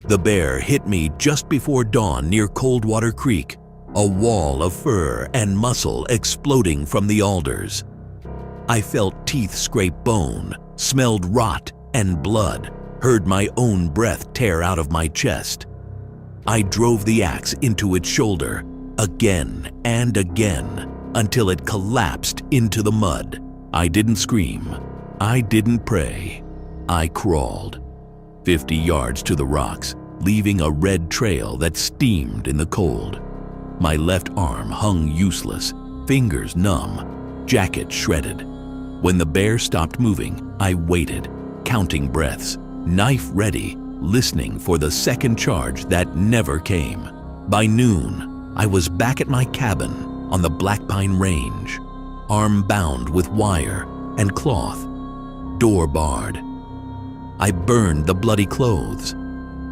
The bear hit me just before dawn near Coldwater Creek, a wall of fur and muscle exploding from the alders. I felt teeth scrape bone, smelled rot and blood, heard my own breath tear out of my chest. I drove the axe into its shoulder again and again until it collapsed into the mud. I didn't scream. I didn't pray. I crawled 50 yards to the rocks, leaving a red trail that steamed in the cold. My left arm hung useless, fingers numb, jacket shredded. When the bear stopped moving, I waited, counting breaths, knife ready, listening for the second charge that never came. By noon, I was back at my cabin on the Blackpine Range, arm bound with wire and cloth, door barred. I burned the bloody clothes.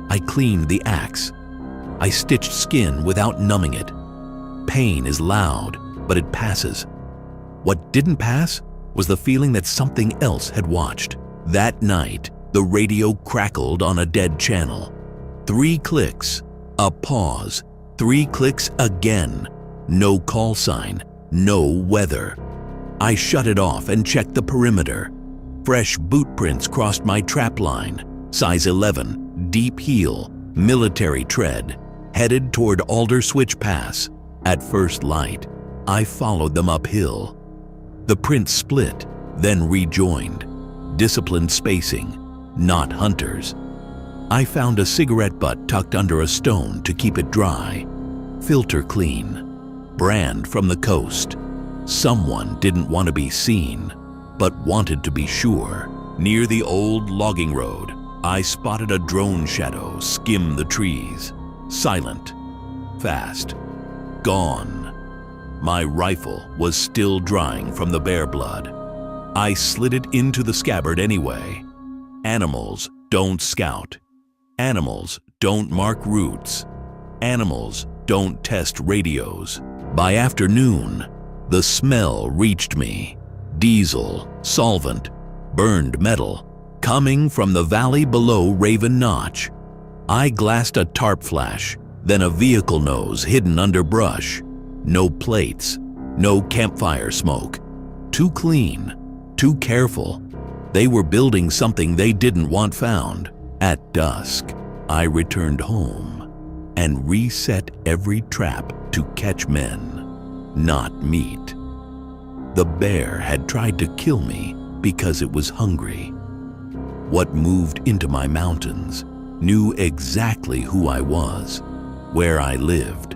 I cleaned the axe. I stitched skin without numbing it. Pain is loud, but it passes. What didn't pass was the feeling that something else had watched. That night, the radio crackled on a dead channel. 3 clicks, a pause, 3 clicks again. No call sign, no weather. I shut it off and checked the perimeter. Fresh boot prints crossed my trap line. Size 11, deep heel, military tread, headed toward Alder Switch Pass. At first light, I followed them uphill. The prints split, then rejoined. Disciplined spacing, not hunters. I found a cigarette butt tucked under a stone to keep it dry. Filter clean. Brand from the coast. Someone didn't want to be seen, but wanted to be sure. Near the old logging road, I spotted a drone shadow skim the trees. Silent. Fast. Gone. My rifle was still drying from the bear blood. I slid it into the scabbard anyway. Animals don't scout. Animals don't mark routes. Animals don't test radios. By afternoon, the smell reached me. Diesel, solvent, burned metal, coming from the valley below Raven Notch. I glassed a tarp flash, then a vehicle nose hidden under brush. No plates, no campfire smoke. Too clean, too careful. They were building something they didn't want found. At dusk, I returned home and reset every trap to catch men, not meat. The bear had tried to kill me because it was hungry. What moved into my mountains knew exactly who I was, where I lived,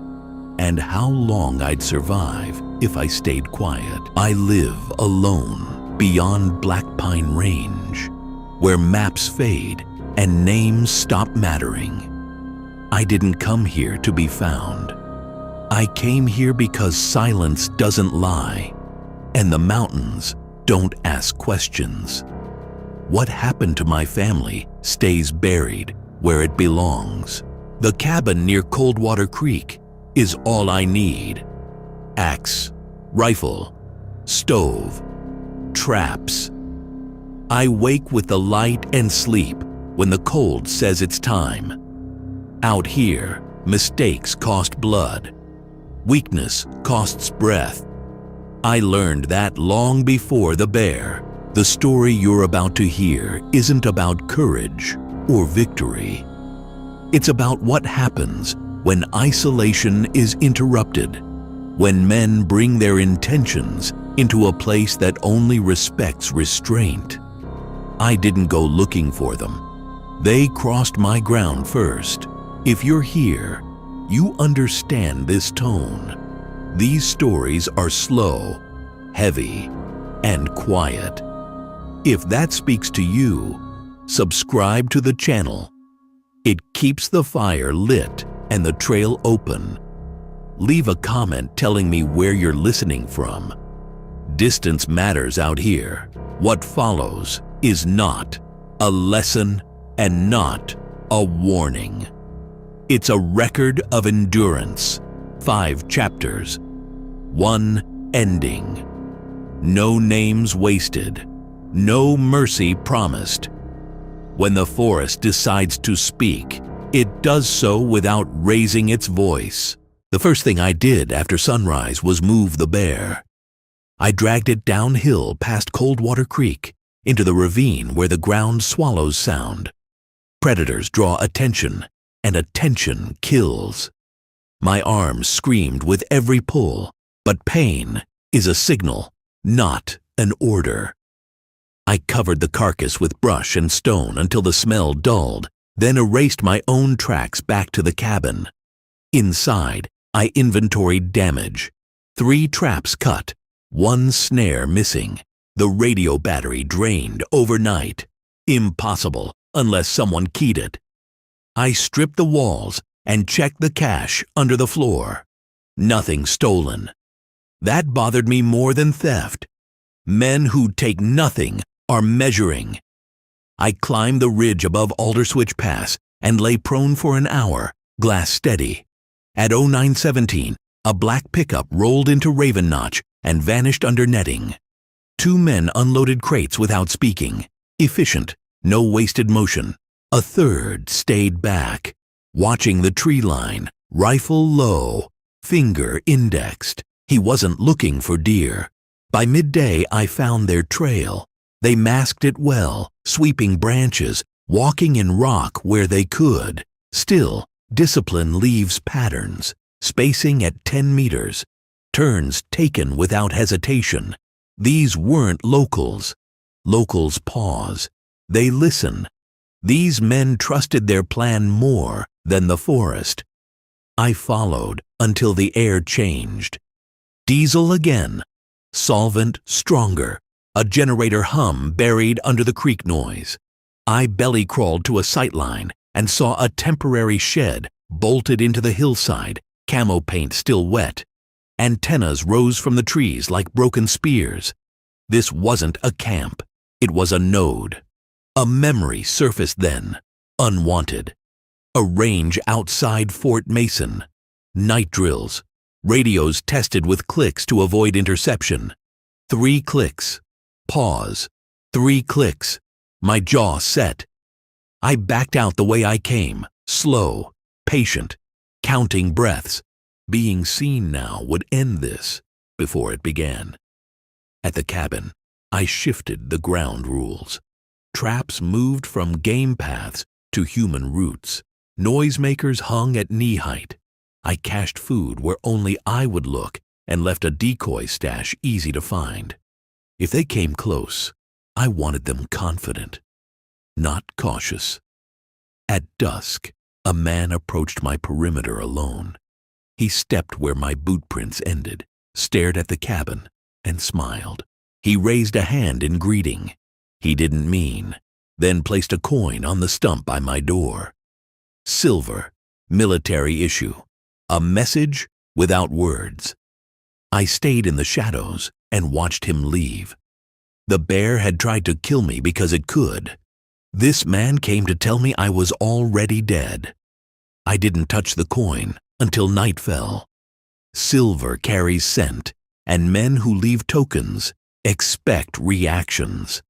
and how long I'd survive if I stayed quiet. I live alone beyond Blackpine Range, where maps fade and names stop mattering. I didn't come here to be found. I came here because silence doesn't lie, and the mountains don't ask questions. What happened to my family stays buried where it belongs. The cabin near Coldwater Creek is all I need. Axe, rifle, stove, traps. I wake with the light and sleep when the cold says it's time. Out here, mistakes cost blood. Weakness costs breath. I learned that long before the bear. The story you're about to hear isn't about courage or victory. It's about what happens when isolation is interrupted, when men bring their intentions into a place that only respects restraint. I didn't go looking for them. They crossed my ground first. If you're here, you understand this tone. These stories are slow, heavy, and quiet. If that speaks to you, subscribe to the channel. It keeps the fire lit and the trail open. Leave a comment telling me where you're listening from. Distance matters out here. What follows is not a lesson and not a warning. It's a record of endurance. 5 chapters. 1 ending. No names wasted. No mercy promised. When the forest decides to speak, It does so without raising its voice. The first thing I did after sunrise was move the bear. I dragged it downhill past Coldwater Creek into the ravine where the ground swallows sound. Predators draw attention, and attention kills. My arms screamed with every pull, but pain is a signal, not an order. I covered the carcass with brush and stone until the smell dulled, then erased my own tracks back to the cabin. Inside, I inventoried damage. 3 traps cut, 1 snare missing, the radio battery drained overnight. Impossible unless someone keyed it. I stripped the walls and checked the cache under the floor. Nothing stolen. That bothered me more than theft. Men who take nothing are measuring. I climbed the ridge above Alderswitch Pass and lay prone for an hour, glass steady. At 0917, a black pickup rolled into Raven Notch and vanished under netting. 2 men unloaded crates without speaking. Efficient, no wasted motion. A third stayed back, watching the tree line, rifle low, finger indexed. He wasn't looking for deer. By midday, I found their trail. They masked it well, sweeping branches, walking in rock where they could. Still, discipline leaves patterns, spacing at 10 meters, turns taken without hesitation. These weren't locals. Locals pause. They listen. These men trusted their plan more than the forest. I followed until the air changed. Diesel again. Solvent stronger. A generator hum buried under the creek noise. I belly crawled to a sightline and saw a temporary shed bolted into the hillside, camo paint still wet. Antennas rose from the trees like broken spears. This wasn't a camp. It was a node. A memory surfaced then, unwanted. A range outside Fort Mason. Night drills. Radios tested with clicks to avoid interception. 3 clicks. Pause. 3 clicks. My jaw set. I backed out the way I came, slow, patient, counting breaths. Being seen now would end this before it began. At the cabin, I shifted the ground rules. Traps moved from game paths to human routes. Noisemakers hung at knee height. I cached food where only I would look and left a decoy stash easy to find. If they came close, I wanted them confident, not cautious. At dusk, a man approached my perimeter alone. He stepped where my boot prints ended, stared at the cabin, and smiled. He raised a hand in greeting. He didn't mean, then placed a coin on the stump by my door. Silver, military issue, a message without words. I stayed in the shadows and watched him leave. The bear had tried to kill me because it could. This man came to tell me I was already dead. I didn't touch the coin until night fell. Silver carries scent, and men who leave tokens expect reactions.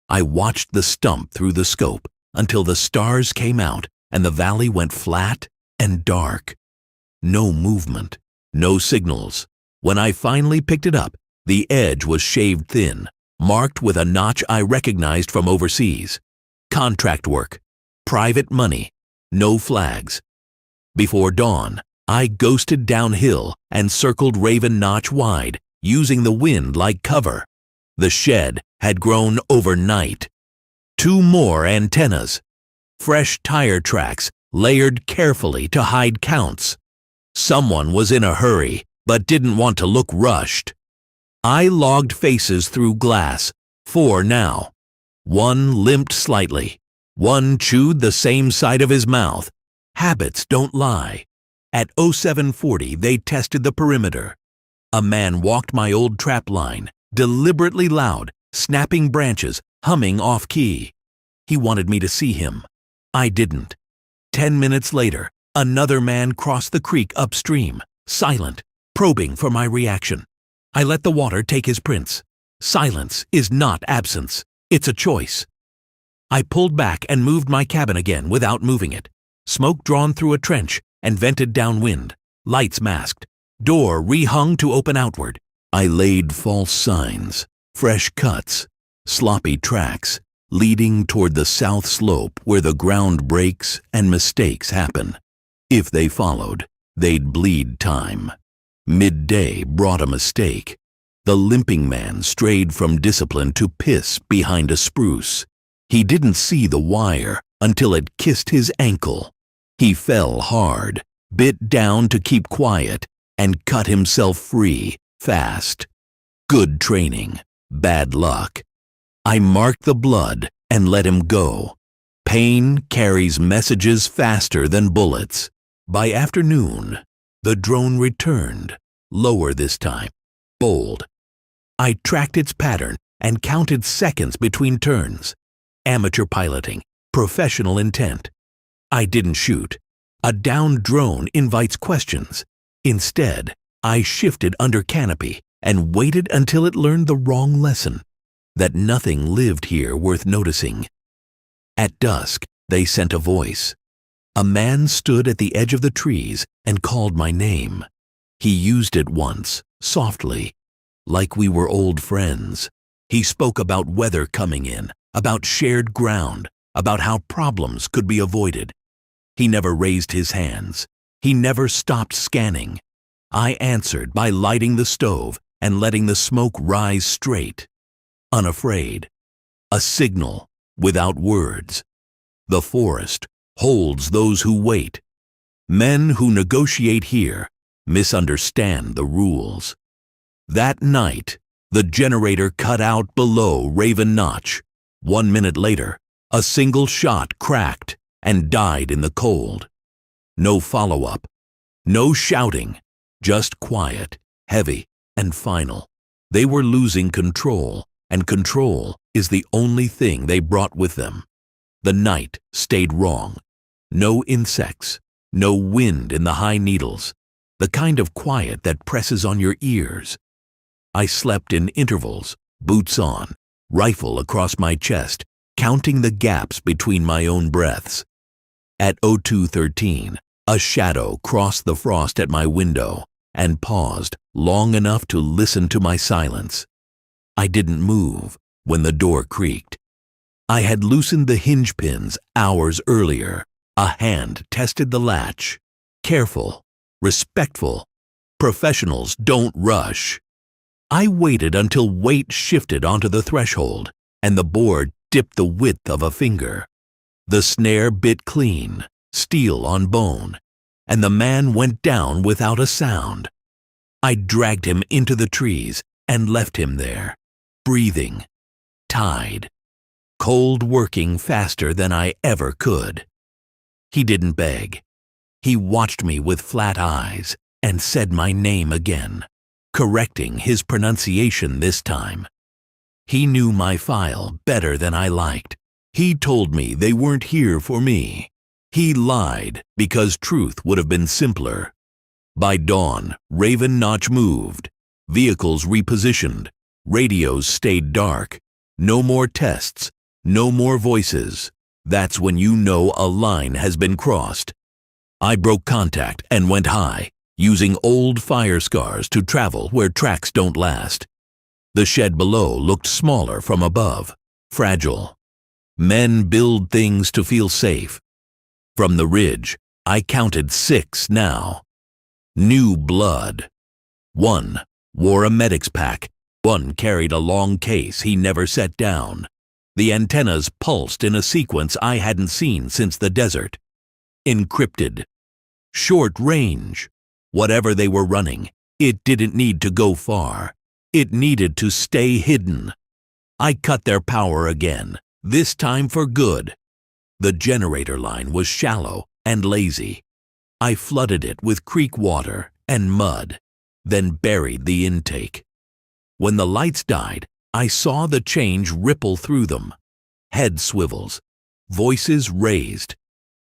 I watched the stump through the scope until the stars came out and the valley went flat and dark. No movement, no signals. When I finally picked it up, the edge was shaved thin, marked with a notch I recognized from overseas. Contract work, private money, no flags. Before dawn, I ghosted downhill and circled Raven Notch wide, using the wind like cover. The shed had grown overnight. 2 more antennas. Fresh tire tracks layered carefully to hide counts. Someone was in a hurry, but didn't want to look rushed. I logged faces through glass, 4 now. 1 limped slightly. 1 chewed the same side of his mouth. Habits don't lie. At 0740, they tested the perimeter. A man walked my old trap line, deliberately loud, snapping branches, humming off-key. He wanted me to see him. I didn't. 10 minutes later, another man crossed the creek upstream, silent, probing for my reaction. I let the water take his prints. Silence is not absence. It's a choice. I pulled back and moved my cabin again without moving it. Smoke drawn through a trench and vented downwind. Lights masked. Door rehung to open outward. I laid false signs, fresh cuts, sloppy tracks, leading toward the south slope where the ground breaks and mistakes happen. If they followed, they'd bleed time. Midday brought a mistake. The limping man strayed from discipline to piss behind a spruce. He didn't see the wire until it kissed his ankle. He fell hard, bit down to keep quiet, and cut himself free fast. Good training, bad luck. I marked the blood and let him go. Pain carries messages faster than bullets. By afternoon, the drone returned, lower this time, bold. I tracked its pattern and counted seconds between turns. Amateur piloting, professional intent. I didn't shoot. A downed drone invites questions. Instead, I shifted under canopy and waited until it learned the wrong lesson, that nothing lived here worth noticing. At dusk, they sent a voice. A man stood at the edge of the trees and called my name. He used it once, softly, like we were old friends. He spoke about weather coming in, about shared ground, about how problems could be avoided. He never raised his hands. He never stopped scanning. I answered by lighting the stove and letting the smoke rise straight. Unafraid. A signal without words. The forest holds those who wait. Men who negotiate here misunderstand the rules. That night, the generator cut out below Raven Notch. 1 minute later, a single shot cracked and died in the cold. No follow-up. No shouting. Just quiet, heavy, and final. They were losing control, and control is the only thing they brought with them. The night stayed wrong. No insects, no wind in the high needles, the kind of quiet that presses on your ears. I slept in intervals, boots on, rifle across my chest, counting the gaps between my own breaths. At 02:13, a shadow crossed the frost at my window and paused long enough to listen to my silence. I didn't move when the door creaked. I had loosened the hinge pins hours earlier. A hand tested the latch. Careful, respectful. Professionals don't rush. I waited until weight shifted onto the threshold and the board dipped the width of a finger. The snare bit clean, steel on bone, and the man went down without a sound. I dragged him into the trees and left him there, breathing, tied, cold, working faster than I ever could. He didn't beg. He watched me with flat eyes and said my name again, correcting his pronunciation this time. He knew my file better than I liked. He told me they weren't here for me. He lied because truth would have been simpler. By dawn, Raven Notch moved. Vehicles repositioned. Radios stayed dark. No more tests. No more voices. That's when you know a line has been crossed. I broke contact and went high, using old fire scars to travel where tracks don't last. The shed below looked smaller from above, fragile. Men build things to feel safe. From the ridge, I counted 6 now. New blood. 1 wore a medic's pack. 1 carried a long case he never set down. The antennas pulsed in a sequence I hadn't seen since the desert. Encrypted. Short range. Whatever they were running, it didn't need to go far. It needed to stay hidden. I cut their power again, this time for good. The generator line was shallow and lazy. I flooded it with creek water and mud, then buried the intake. When the lights died, I saw the change ripple through them. Head swivels, voices raised.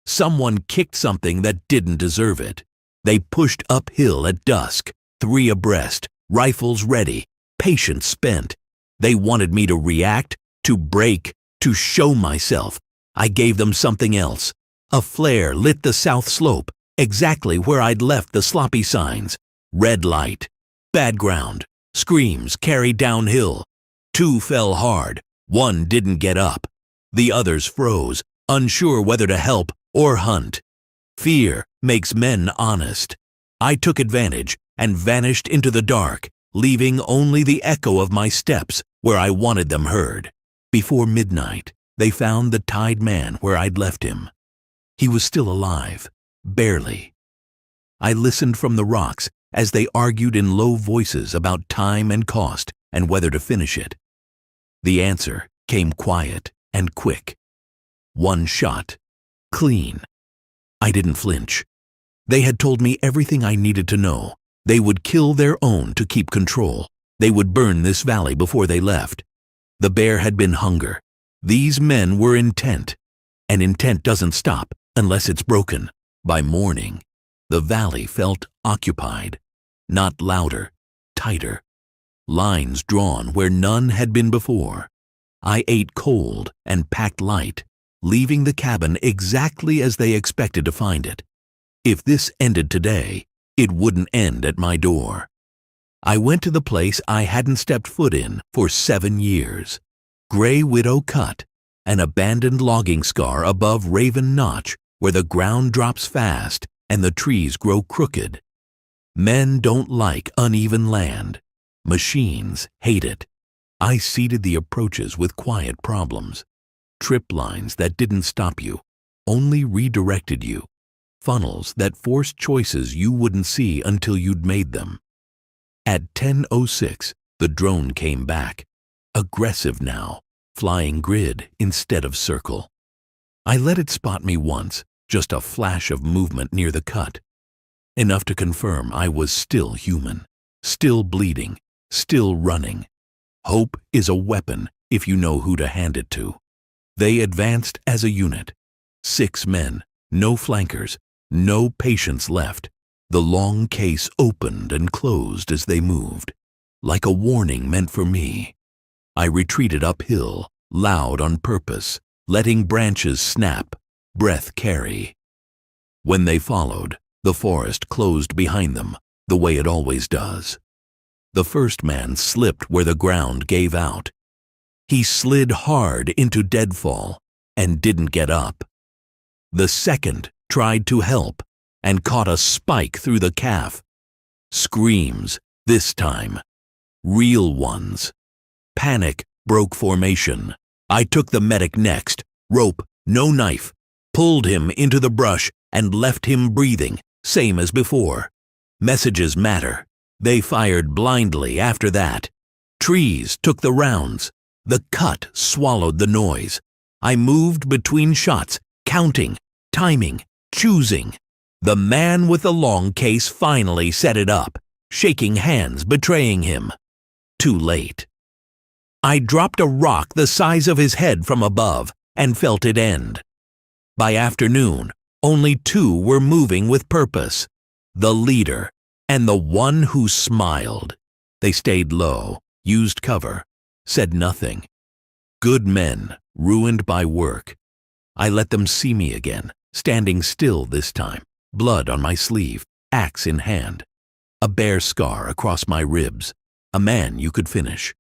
Someone kicked something that didn't deserve it. They pushed uphill at dusk, 3 abreast, rifles ready, patience spent. They wanted me to react, to break, to show myself. I gave them something else, A flare lit the south slope, exactly where I'd left the sloppy signs. Red light. Bad ground. Screams carried downhill. 2 fell hard. 1 didn't get up. The others froze, unsure whether to help or hunt. Fear makes men honest. I took advantage and vanished into the dark, leaving only the echo of my steps where I wanted them heard. Before midnight, they found the tied man where I'd left him. He was still alive, barely. I listened from the rocks as they argued in low voices about time and cost and whether to finish it. The answer came quiet and quick. 1 shot. Clean. I didn't flinch. They had told me everything I needed to know. They would kill their own to keep control. They would burn this valley before they left. The bear had been hunger. These men were intent. And intent doesn't stop unless it's broken. By morning, the valley felt occupied. Not louder, tighter. Lines drawn where none had been before. I ate cold and packed light, leaving the cabin exactly as they expected to find it. If this ended today, it wouldn't end at my door. I went to the place I hadn't stepped foot in for 7 years. Gray Widow Cut, an abandoned logging scar above Raven Notch where the ground drops fast and the trees grow crooked. Men don't like uneven land. Machines hate it. I seeded the approaches with quiet problems. Trip lines that didn't stop you, only redirected you. Funnels that forced choices you wouldn't see until you'd made them. At 10:06, the drone came back. Aggressive now, flying grid instead of circle. I let it spot me once, just a flash of movement near the cut. Enough to confirm I was still human, still bleeding, still running. Hope is a weapon if you know who to hand it to. They advanced as a unit. 6 men, no flankers, no patience left. The long case opened and closed as they moved, like a warning meant for me. I retreated uphill, loud on purpose, letting branches snap, breath carry. When they followed, the forest closed behind them, the way it always does. The first man slipped where the ground gave out. He slid hard into deadfall and didn't get up. The second tried to help and caught a spike through the calf. Screams, this time. Real ones. Panic broke formation. I took the medic next, rope, no knife, pulled him into the brush and left him breathing, same as before. Messages matter. They fired blindly after that. Trees took the rounds. The cut swallowed the noise. I moved between shots, counting, timing, choosing. The man with the long case finally set it up, shaking hands, betraying him. Too late. I dropped a rock the size of his head from above and felt it end. By afternoon, only 2 were moving with purpose. The leader and the one who smiled. They stayed low, used cover, said nothing. Good men, ruined by work. I let them see me again, standing still this time, blood on my sleeve, axe in hand. A bare scar across my ribs, a man you could finish.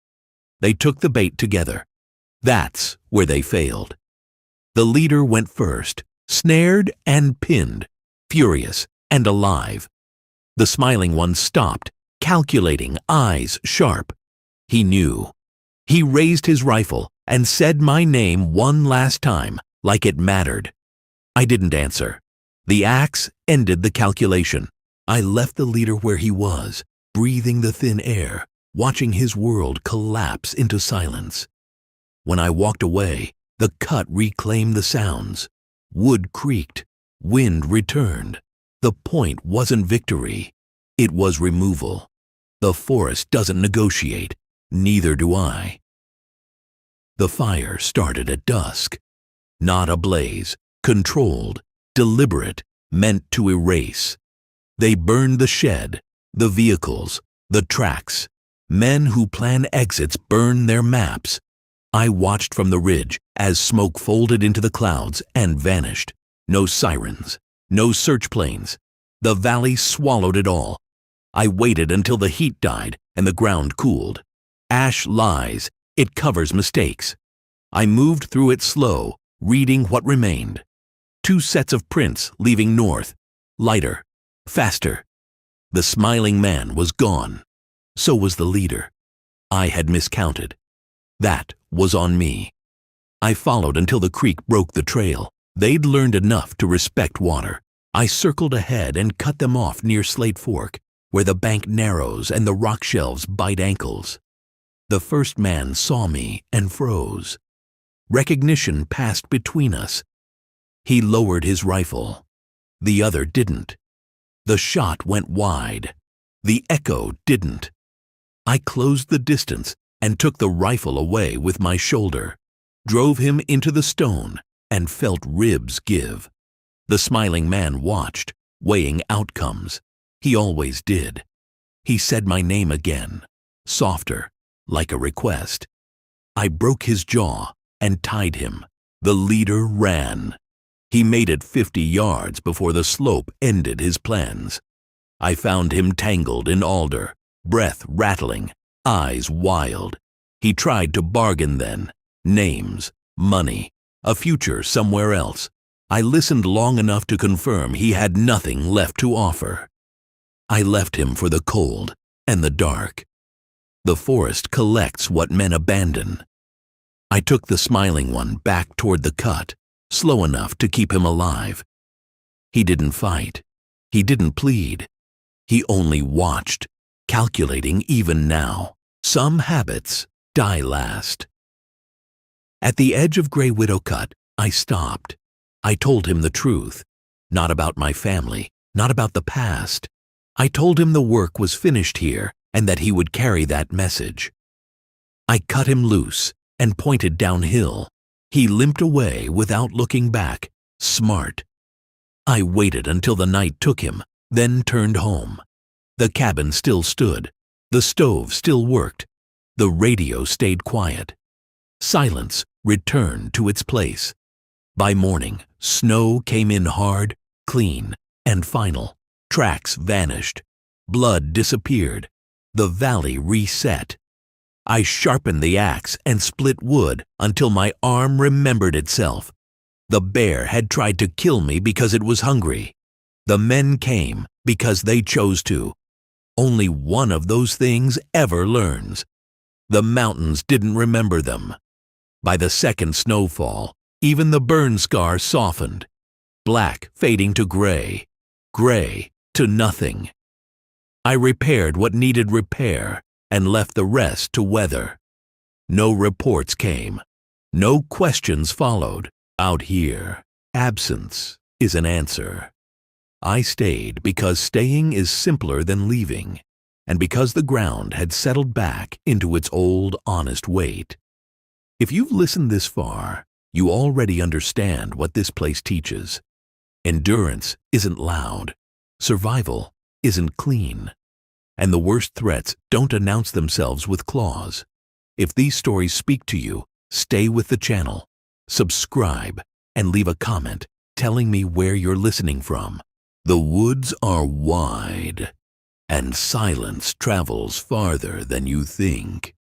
They took the bait together. That's where they failed. The leader went first, snared and pinned, furious and alive. The smiling one stopped, calculating, eyes sharp. He knew. He raised his rifle and said my name one last time, like it mattered. I didn't answer. The axe ended the calculation. I left the leader where he was, breathing the thin air, watching his world collapse into silence. When I walked away, the cut reclaimed the sounds. Wood creaked. Wind returned. The point wasn't victory. It was removal. The forest doesn't negotiate. Neither do I. The fire started at dusk. Not a blaze, controlled, deliberate, meant to erase. They burned the shed, the vehicles, the tracks. Men who plan exits burn their maps. I watched from the ridge as smoke folded into the clouds and vanished. No sirens, no search planes. The valley swallowed it all. I waited until the heat died and the ground cooled. Ash lies, it covers mistakes. I moved through it slow, reading what remained. 2 sets of prints leaving north, lighter, faster. The smiling man was gone. So was the leader. I had miscounted. That was on me. I followed until the creek broke the trail. They'd learned enough to respect water. I circled ahead and cut them off near Slate Fork, where the bank narrows and the rock shelves bite ankles. The first man saw me and froze. Recognition passed between us. He lowered his rifle. The other didn't. The shot went wide. The echo didn't. I closed the distance and took the rifle away with my shoulder, drove him into the stone, and felt ribs give. The smiling man watched, weighing outcomes. He always did. He said my name again, softer, like a request. I broke his jaw and tied him. The leader ran. He made it 50 yards before the slope ended his plans. I found him tangled in alder, breath rattling, eyes wild. He tried to bargain then. Names, money, a future somewhere else. I listened long enough to confirm he had nothing left to offer. I left him for the cold and the dark. The forest collects what men abandon. I took the smiling one back toward the cut, slow enough to keep him alive. He didn't fight. He didn't plead. He only watched, calculating even now. Some habits die last. At the edge of Grey Widow Cut, I stopped. I told him the truth. Not about my family, not about the past. I told him the work was finished here and that he would carry that message. I cut him loose and pointed downhill. He limped away without looking back, smart. I waited until the night took him, then turned home. The cabin still stood. The stove still worked. The radio stayed quiet. Silence returned to its place. By morning, snow came in hard, clean, and final. Tracks vanished. Blood disappeared. The valley reset. I sharpened the axe and split wood until my arm remembered itself. The bear had tried to kill me because it was hungry. The men came because they chose to. Only one of those things ever learns. The mountains didn't remember them. By the second snowfall, even the burn scar softened. Black fading to gray, gray to nothing. I repaired what needed repair and left the rest to weather. No reports came. No questions followed. Out here, absence is an answer. I stayed because staying is simpler than leaving, and because the ground had settled back into its old, honest weight. If you've listened this far, you already understand what this place teaches. Endurance isn't loud. Survival isn't clean. And the worst threats don't announce themselves with claws. If these stories speak to you, stay with the channel, subscribe, and leave a comment telling me where you're listening from. The woods are wide, and silence travels farther than you think.